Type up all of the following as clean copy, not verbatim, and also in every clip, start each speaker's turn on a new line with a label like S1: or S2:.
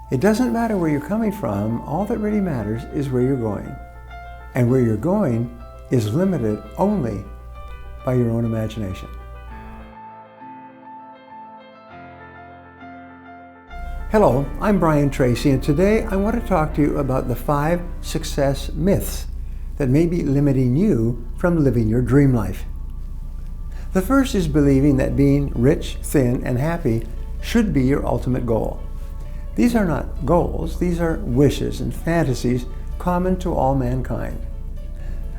S1: It doesn't matter where you're coming from. All that really matters is where you're going. And where you're going is limited only by your own imagination. Hello, I'm Brian Tracy, and today I want to talk to you about the 5 success myths that may be limiting you from living your dream life. The first is believing that being rich, thin, and happy should be your ultimate goal. These are not goals, these are wishes and fantasies common to all mankind.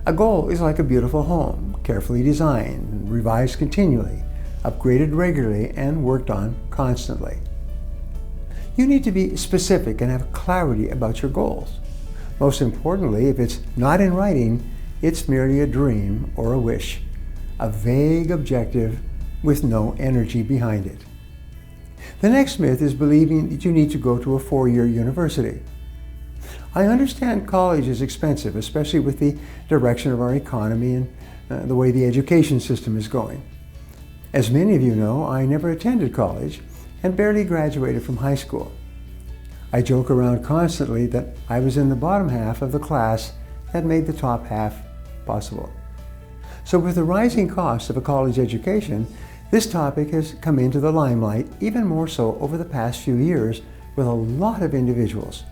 S1: A goal is like a beautiful home, carefully designed, and revised continually, upgraded regularly, and worked on constantly. You need to be specific and have clarity about your goals. Most importantly, if it's not in writing, it's merely a dream or a wish, a vague objective with no energy behind it. The next myth is believing that you need to go to a 4-year university. I understand college is expensive, especially with the direction of our economy and the way the education system is going. As many of you know, I never attended college and barely graduated from high school. I joke around constantly that I was in the bottom half of the class that made the top half possible. So with the rising cost of a college education, this topic has come into the limelight even more so over the past few years, with a lot of individuals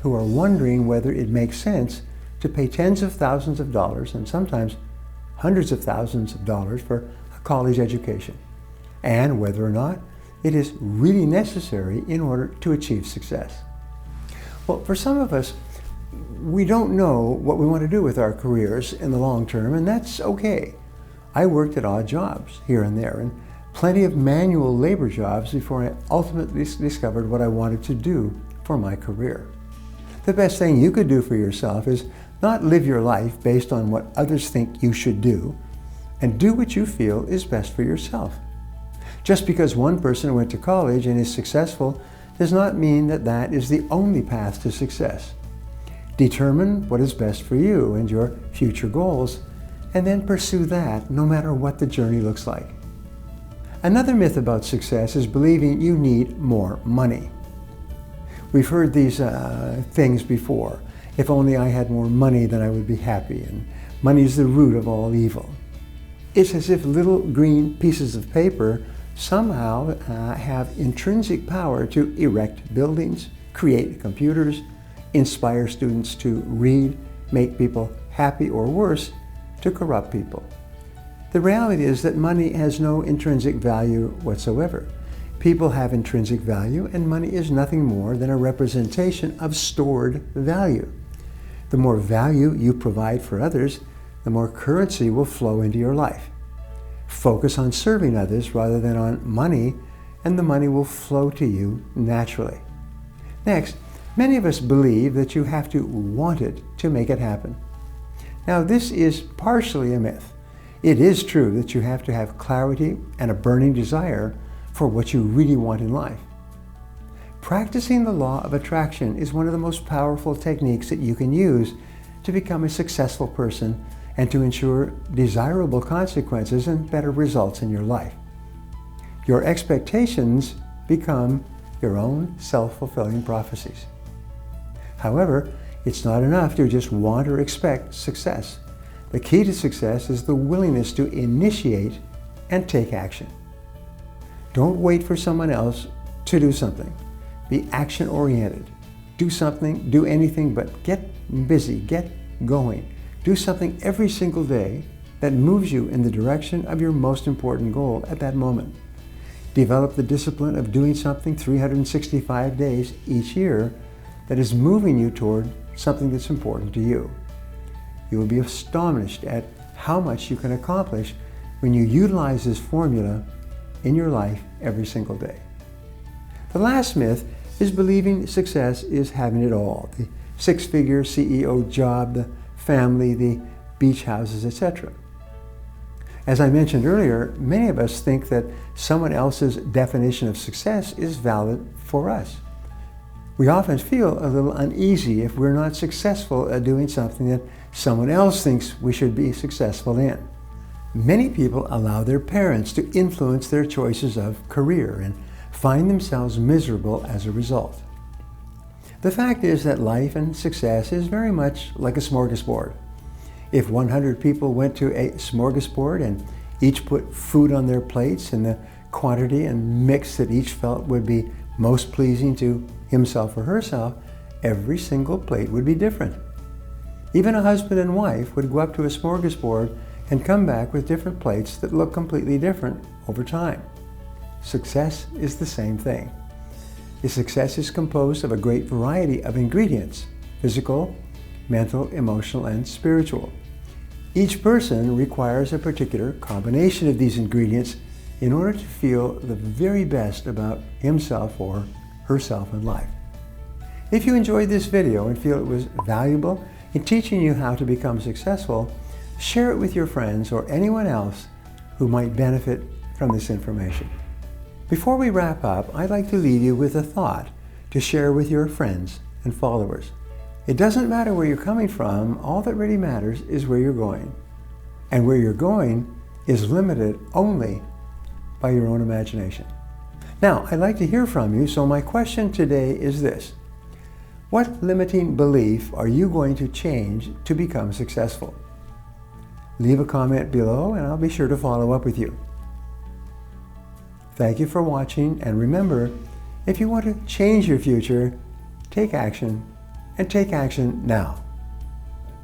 S1: who are wondering whether it makes sense to pay tens of thousands of dollars and sometimes hundreds of thousands of dollars for a college education, and whether or not it is really necessary in order to achieve success. Well, for some of us, we don't know what we want to do with our careers in the long term, and that's okay. I worked at odd jobs here and there, and plenty of manual labor jobs before I ultimately discovered what I wanted to do for my career. The best thing you could do for yourself is not live your life based on what others think you should do, and do what you feel is best for yourself. Just because one person went to college and is successful does not mean that that is the only path to success. Determine what is best for you and your future goals, and then pursue that no matter what the journey looks like. Another myth about success is believing you need more money. We've heard these things before. If only I had more money, then I would be happy, and money is the root of all evil. It's as if little green pieces of paper somehow have intrinsic power to erect buildings, create computers, inspire students to read, make people happy, or worse, to corrupt people. The reality is that money has no intrinsic value whatsoever. People have intrinsic value, and money is nothing more than a representation of stored value. The more value you provide for others, the more currency will flow into your life. Focus on serving others rather than on money, and the money will flow to you naturally. Next, many of us believe that you have to want it to make it happen. Now, this is partially a myth. It is true that you have to have clarity and a burning desire for what you really want in life. Practicing the law of attraction is one of the most powerful techniques that you can use to become a successful person and to ensure desirable consequences and better results in your life. Your expectations become your own self-fulfilling prophecies. However, it's not enough to just want or expect success. The key to success is the willingness to initiate and take action. Don't wait for someone else to do something. Be action-oriented. Do something, do anything, but get busy, get going. Do something every single day that moves you in the direction of your most important goal at that moment. Develop the discipline of doing something 365 days each year that is moving you toward something that's important to you. You will be astonished at how much you can accomplish when you utilize this formula in your life every single day. The last myth is believing success is having it all. The 6-figure CEO job, the family, the beach houses, etc. As I mentioned earlier, many of us think that someone else's definition of success is valid for us. We often feel a little uneasy if we're not successful at doing something that someone else thinks we should be successful in. Many people allow their parents to influence their choices of career and find themselves miserable as a result. The fact is that life and success is very much like a smorgasbord. If 100 people went to a smorgasbord and each put food on their plates in the quantity and mix that each felt would be most pleasing to himself or herself, every single plate would be different. Even a husband and wife would go up to a smorgasbord and come back with different plates that look completely different over time. Success is the same thing. The success is composed of a great variety of ingredients: physical, mental, emotional, and spiritual. Each person requires a particular combination of these ingredients in order to feel the very best about himself or herself in life. If you enjoyed this video and feel it was valuable in teaching you how to become successful, share it with your friends or anyone else who might benefit from this information. Before we wrap up, I'd like to leave you with a thought to share with your friends and followers. It doesn't matter where you're coming from, all that really matters is where you're going. And where you're going is limited only by your own imagination. Now, I'd like to hear from you, so my question today is this: what limiting belief are you going to change to become successful? Leave a comment below and I'll be sure to follow up with you. Thank you for watching, and remember, if you want to change your future, take action, and take action now.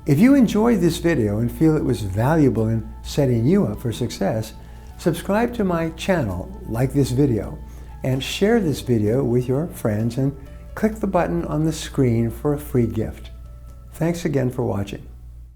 S1: If you enjoyed this video and feel it was valuable in setting you up for success, subscribe to my channel, like this video, and share this video with your friends, and click the button on the screen for a free gift. Thanks again for watching.